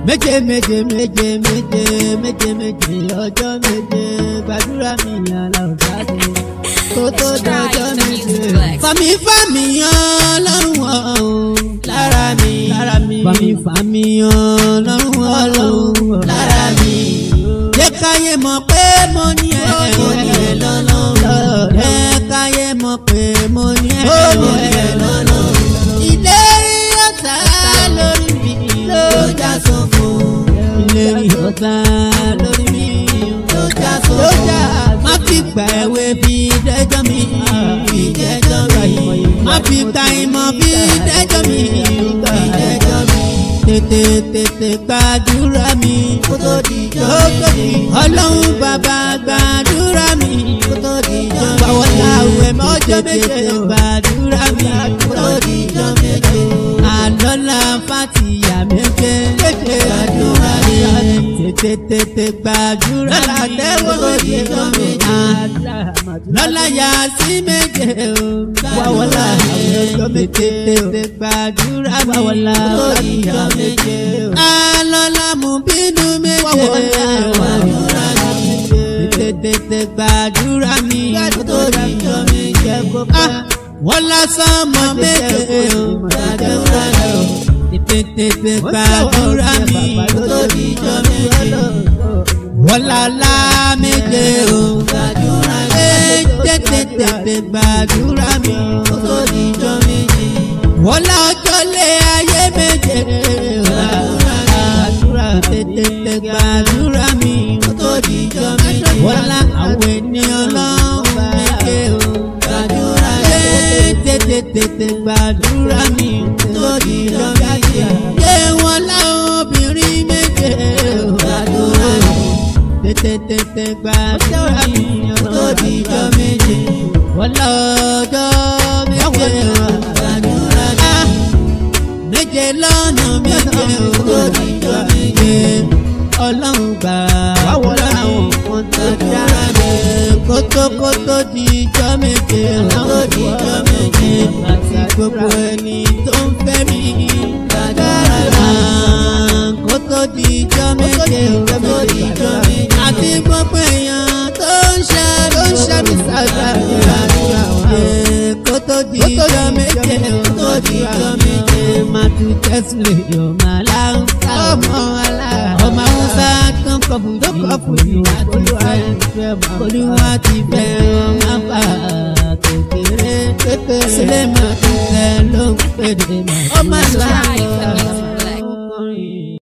méje méje méje méje méje méje ọjọ́ méje gbàdúrà mi yàrá òjáde kó tó dọjọ́ méje. fàmí fàmí ọlọ́run ọ̀hún lára mi fàmí fàmí ọlọ́run ọlọ́run lára mi. jẹ́ káyé mọ̀ pé mo ní ẹ lọ́lọ́run. jẹ́ káyé mọ̀ pé mo ní ẹ lọ́lọ́run. ìlérí ọ̀tá lórí mi ló já sófo. ìlérí ọ̀tá lórí mi ló já sófo. má fi gbà ẹ̀wé bí dẹ́jọ́ mi bí dẹ́jọ́ mi. má fi gbà ìmọ̀ bí dẹ́jọ́ mi bí dẹ́jọ́ mi. tètè gbàdúrà mi kó tó dijọ́ méje. ọlọ́run bàbá gbàdúrà mi kó tó dijọ́ méje. báwo la wẹ̀ mọ́jọ́ méje gbàdúrà mi kó tó dijọ́ méje. àlọ́lá fàtìyà méje gbàdúrà mi. tètè gbàdúrà mi kó tó dijọ́ méje. lọ́lá yà sí méje o. báwo la tètè gbàdúrà mi kó tó dijọ́ méje. àlọ́lá mú bínú méje. tètè gbàdúrà mi kó tó dijọ́ méje. wọ́n lásán mọ́ méje o. gbàdúrà mi tètè gbàdúrà mi kó tó dijọ́ méje. wọ́n lálá méje o. gbàdúrà mi tètè gbàdúrà mi kó tó dijọ́ méje. wọ́n lá ọjọ́ lé ayé méje. gbàdúrà tètè gbàdúrà mi kó tó dijọ́ méje. wọ́n lá àwọn ènìyàn lọ́wọ́ méje o. gbàdúrà tètè gbàdúrà mi kó tó dijọ́ méje. yé wọ́n lá obìnrin méje o. gbàdúrà tètè gbàdúrà mi kó tó dijọ́ méje. wọ́n lá ọjọ́ méje o. gbàdúrà méje lọ́nà méje o. kó tó dijọ́ méje. ọlọ́run gbà wọ́n láwọn kan tó dára mi. kótó dijọ́ méje o. kó tó dijọ́ méje. àti gbogbo ẹni tó ń fẹ́ mi. gbàdúrà kótó dijọ́ méje o. kó tó dijọ́ méje. àti gbogbo èèyàn tó ń ṣe mi sábà. gbàdúrà kótó dijọ́ méje o. kó tó dijọ́ méje. màtú tẹ́sílẹ̀ yóò máa láwọn ọmọ aláà. ọmọ Hausa kan kọ̀bù Olúwa ti fẹ́ ọmọ bá kékeré sílẹ̀ máa tún fẹ́ ló ń pèdè máa. ọmọ àlọ́